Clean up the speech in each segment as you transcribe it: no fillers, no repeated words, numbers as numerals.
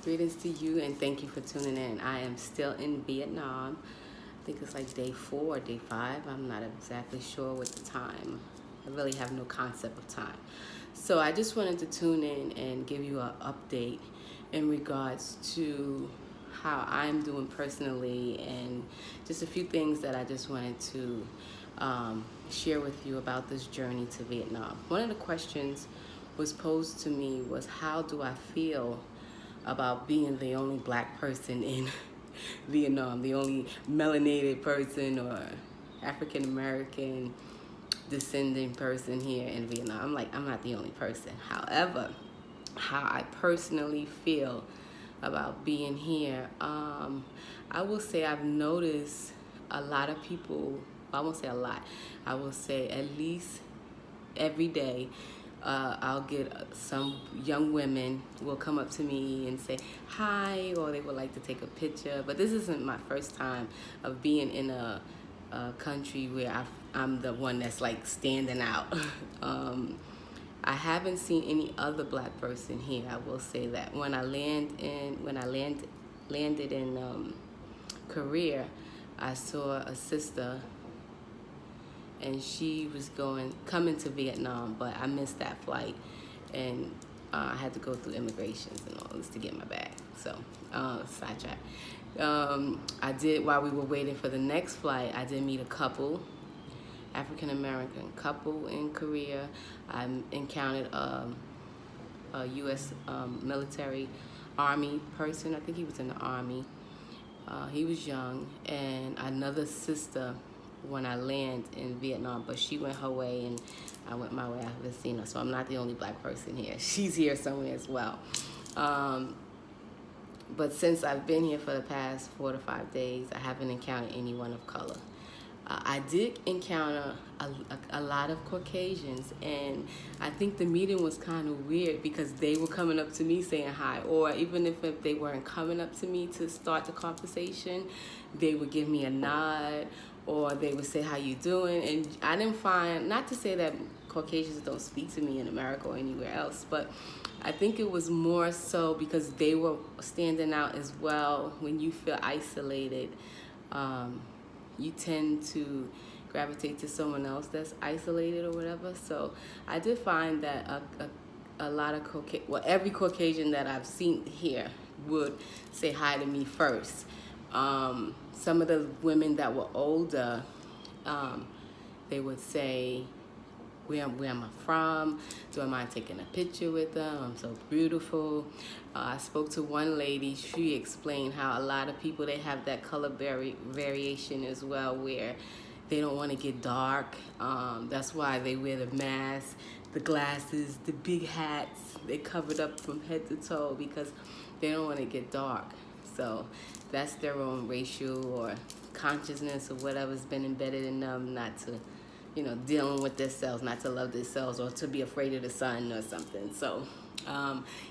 Greetings to you and thank you for tuning in. I am still in Vietnam. I think it's like day 4 or day 5. I'm not exactly sure with the time. I really have no concept of time. So I just wanted to tune in and give you an update in regards to how I'm doing personally and just a few things that I just wanted to share with you about this journey to Vietnam. One of the questions was posed to me was, how do I feel about being the only black person in Vietnam, the only melanated person or African American descending person here in Vietnam. I'm not the only person. However, how I personally feel about being here, I will say I've noticed a lot of people, well, I won't say a lot, I will say at least every day, I'll get some young women will come up to me and say hi, or they would like to take a picture. But this isn't my first time of being in a country where I'm the one that's like standing out. I haven't seen any other black person here. I will say that when I landed in Korea, I saw a sister, and she was coming to Vietnam, but I missed that flight, and I had to go through immigrations and all this to get my bag. So, sidetrack. I did, while we were waiting for the next flight, I did meet a couple, African American couple in Korea. I encountered a U.S. Military Army person. I think he was in the Army. He was young, and another sister when I land in Vietnam, but she went her way and I went my way. I haven't seen her, so I'm not the only black person here. She's here somewhere as well. But since I've been here for the past 4 to 5 days, I haven't encountered anyone of color. I did encounter a lot of Caucasians, and I think the meeting was kind of weird because they were coming up to me saying hi, or even if they weren't coming up to me to start the conversation, they would give me a nod, or they would say, how you doing? And I didn't find, not to say that Caucasians don't speak to me in America or anywhere else, but I think it was more so because they were standing out as well. When you feel isolated, you tend to gravitate to someone else that's isolated or whatever. So I did find that a lot of every Caucasian that I've seen here would say hi to me first. Some of the women that were older, they would say, where am I from? Do I mind taking a picture with them? I'm so beautiful. I spoke to one lady. She explained how a lot of people, they have that color variation as well, where they don't want to get dark. That's why they wear the mask, the glasses, the big hats. They covered up from head to toe because they don't want to get dark. So that's their own racial or consciousness or whatever's been embedded in them, not to, dealing with themselves, not to love themselves or to be afraid of the sun or something. So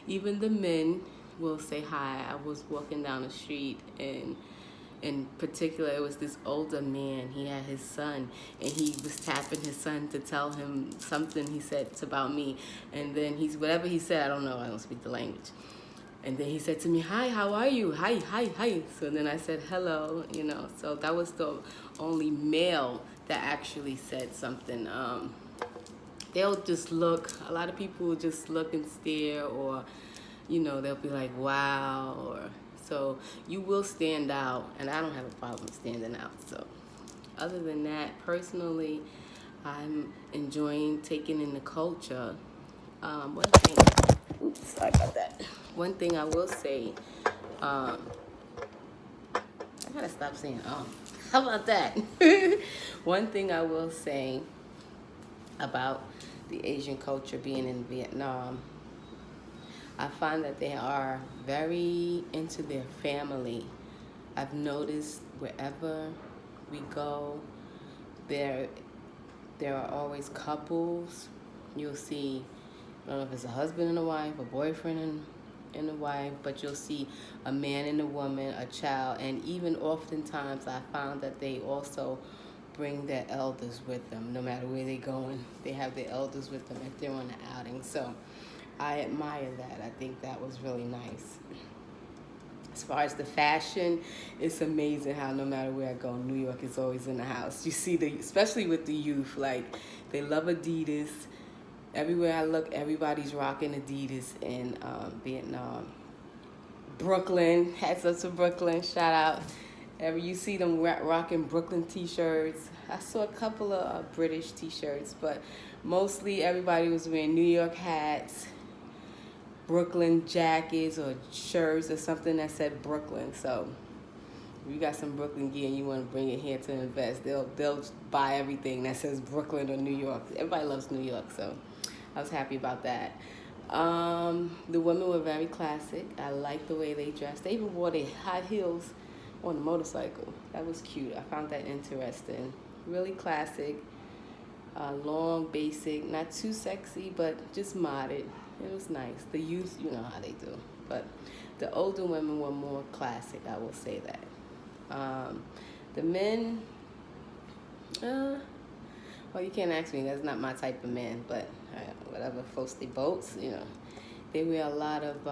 even the men will say hi. I was walking down the street, and in particular, it was this older man. He had his son, and he was tapping his son to tell him something he said about me. And then whatever he said, I don't know, I don't speak the language. And then he said to me, hi, how are you? Hi, hi, hi. So then I said, hello, So that was the only male that actually said something. They'll just look, a lot of people will just look and stare, or, they'll be like, wow. So you will stand out, and I don't have a problem standing out. So other than that, personally, I'm enjoying taking in the culture. Sorry about that. One thing I will say, I gotta stop saying, how about that? One thing I will say about the Asian culture being in Vietnam, I find that they are very into their family. I've noticed wherever we go, there are always couples. You'll see, I don't know if it's a husband and a wife, a boyfriend and a wife, but you'll see a man and a woman, a child, and even oftentimes I found that they also bring their elders with them. No matter where they're going, they have their elders with them if they're on an outing. So I admire that. I think that was really nice. As far as the fashion, it's amazing how no matter where I go, New York is always in the house. You see especially with the youth, like they love Adidas. Everywhere I look, everybody's rocking Adidas in Vietnam. Brooklyn, hats up to Brooklyn, shout out. Ever you see them rocking Brooklyn t-shirts. I saw a couple of British t-shirts, but mostly everybody was wearing New York hats, Brooklyn jackets or shirts or something that said Brooklyn. So if you got some Brooklyn gear and you want to bring it here to invest, they'll buy everything that says Brooklyn or New York. Everybody loves New York, so I was happy about that. The women were very classic. I liked the way they dressed. They even wore their high heels on a motorcycle. That was cute. I found that interesting. Really classic, long, basic, not too sexy, but just modest. It was nice. The youth, you know how they do. But the older women were more classic, I will say that. The men, well, you can't ask me. That's not my type of man, but whatever floats their boats, you know. They wear a lot of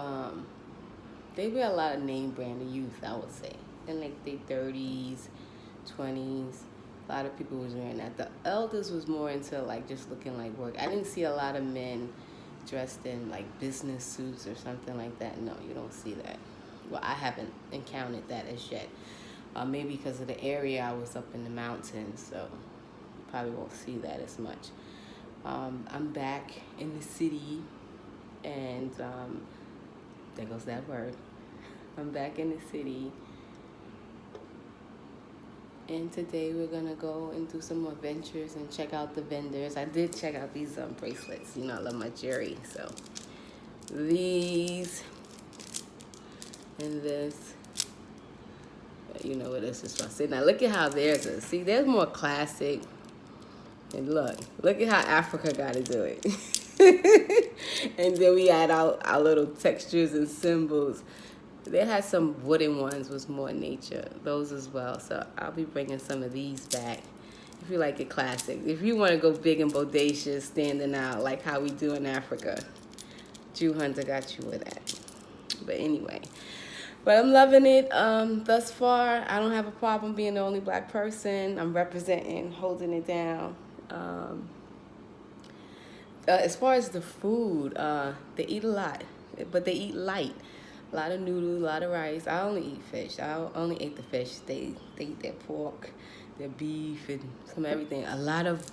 name brand of youth, I would say. In like their 30s, 20s. A lot of people was wearing that. The elders was more into like just looking like work. I didn't see a lot of men dressed in like business suits or something like that. No, you don't see that. Well, I haven't encountered that as yet. Maybe because of the area I was up in the mountains, so you probably won't see that as much. I'm back in the city, and there goes that word. I'm back in the city, and today we're gonna go and do some more ventures and check out the vendors. I did check out these bracelets. You know, I love my jewelry, so these and this. You know what this is from. See, now look at how theirs is. See, there's more classic. And look at how Africa got to do it. And then we add our little textures and symbols. They had some wooden ones with more nature. Those as well. So I'll be bringing some of these back. If you like it classic. If you want to go big and bodacious, standing out like how we do in Africa, Jew Hunter got you with that. But anyway. But I'm loving it. Thus far, I don't have a problem being the only black person. I'm representing, holding it down. As far as the food, they eat a lot, but they eat light. A lot of noodles, a lot of rice. I only eat fish. I only ate the fish. They eat their pork, their beef, and some everything. A lot of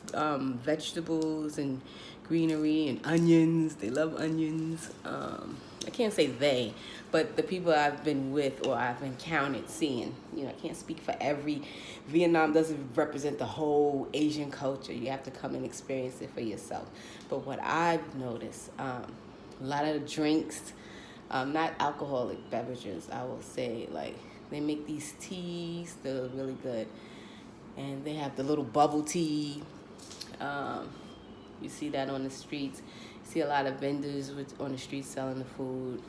vegetables and greenery and onions. They love onions. I can't say they, but the people I've been with or I've encountered seeing, you know, I can't speak for every. Vietnam doesn't represent the whole Asian culture. You have to come and experience it for yourself. But what I've noticed, a lot of the drinks, not alcoholic beverages, I will say, like they make these teas, they're really good. And they have the little bubble tea. You see that on the streets. You see a lot of vendors on the streets selling the food.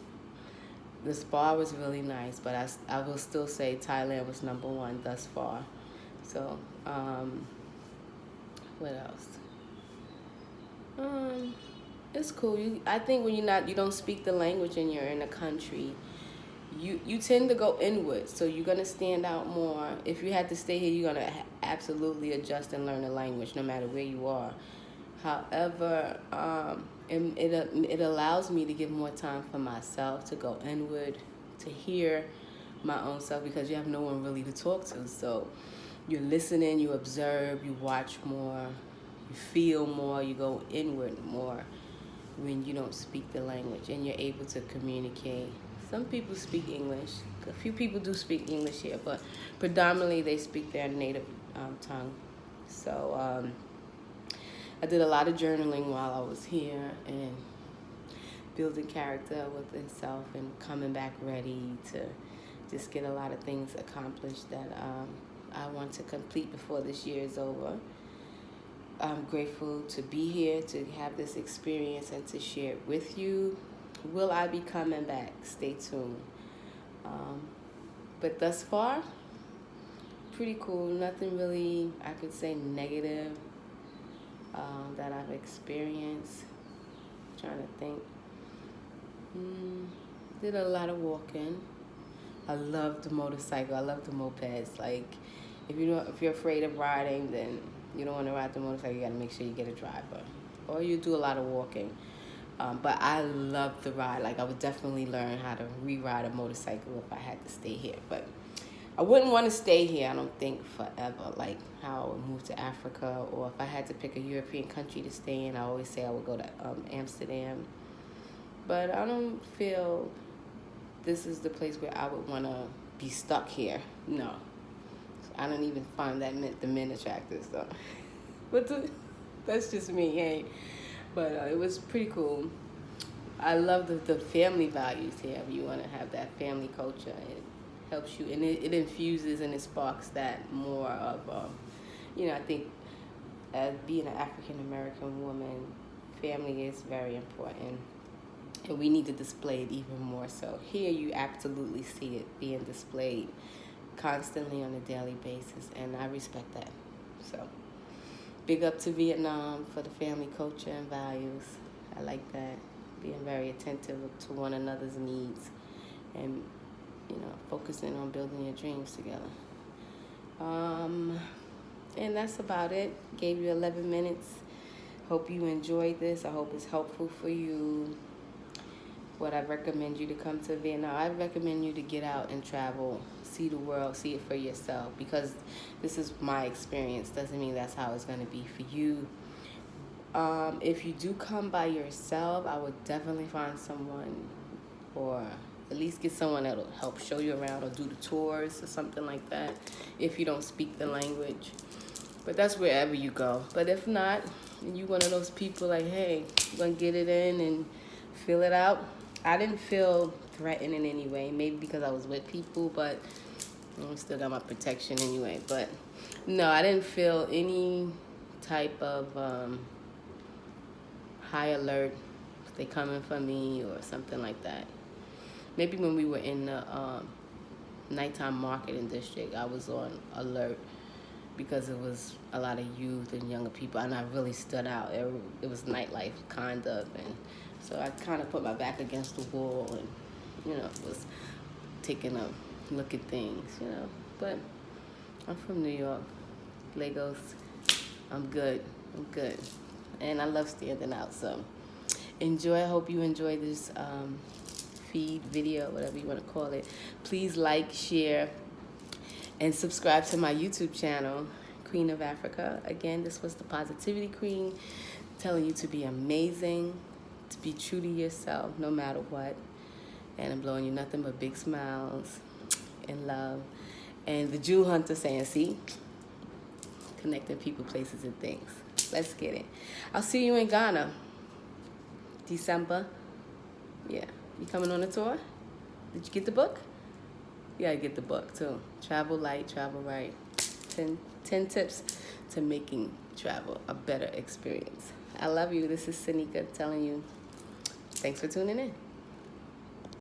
The spa was really nice, but I will still say Thailand was #1 thus far. So, what else? It's cool. I think when you don't speak the language and you're in a country, you tend to go inward. So you're gonna stand out more. If you had to stay here, you're gonna absolutely adjust and learn the language, no matter where you are. However, it allows me to give more time for myself, to go inward, to hear my own self, because you have no one really to talk to. So you're listening, you observe, you watch more, you feel more, you go inward more when you don't speak the language and you're able to communicate. Some people speak English. A few people do speak English here, but predominantly they speak their native tongue. So I did a lot of journaling while I was here and building character within self and coming back ready to just get a lot of things accomplished that I want to complete before this year is over. I'm grateful to be here, to have this experience and to share it with you. Will I be coming back? Stay tuned. But thus far, pretty cool. Nothing really, I could say, negative that I've experienced. Trying to think. Did a lot of walking, I love the motorcycle. I love the mopeds. Like, if you're afraid of riding, then you don't want to ride the motorcycle. You got to make sure you get a driver, or you do a lot of walking. But I love the ride. Like, I would definitely learn how to re-ride a motorcycle if I had to stay here. But I wouldn't want to stay here, I don't think, forever. Like how I would move to Africa, or if I had to pick a European country to stay in, I always say I would go to Amsterdam. But I don't feel this is the place where I would want to be stuck here. No. I don't even find the men attractive, so. That's just me, hey. But it was pretty cool. I love the family values here. You want to have that family culture. It helps you, and it infuses and it sparks that more of, I think as being an African-American woman, family is very important. And we need to display it even more so. Here you absolutely see it being displayed constantly on a daily basis, and I respect that. So big up to Vietnam for the family culture and values. I like that. Being very attentive to one another's needs and, focusing on building your dreams together. And that's about it. Gave you 11 minutes. Hope you enjoyed this. I hope it's helpful for you. What I recommend you to come to Vietnam, I recommend you to get out and travel, see the world, see it for yourself, because this is my experience. Doesn't mean that's how it's going to be for you. If you do come by yourself, I would definitely find someone, or at least get someone that'll help show you around or do the tours or something like that if you don't speak the language. But that's wherever you go. But if not, and you one of those people like, hey, I'm going to get it in and fill it out. I didn't feel threatened in any way, maybe because I was with people, but I still got my protection anyway. But no, I didn't feel any type of high alert, they coming for me or something like that. Maybe when we were in the nighttime marketing district, I was on alert because it was a lot of youth and younger people, and I really stood out. It was nightlife, kind of, and so I kind of put my back against the wall and, was taking a look at things, But I'm from New York, Lagos. I'm good. And I love standing out, so enjoy. I hope you enjoy this feed, video, whatever you want to call it. Please like, share, and subscribe to my YouTube channel, Queen of Africa. Again, this was the Positivity Queen, telling you to be amazing, to be true to yourself no matter what. And I'm blowing you nothing but big smiles and love. And the Jewel Hunter saying, see, connecting people, places, and things. Let's get it. I'll see you in Ghana, December. Yeah. You coming on a tour? Did you get the book? You gotta get the book too. Travel light, travel right. 10 tips to making travel a better experience. I love you. This is Sanika telling you, thanks for tuning in.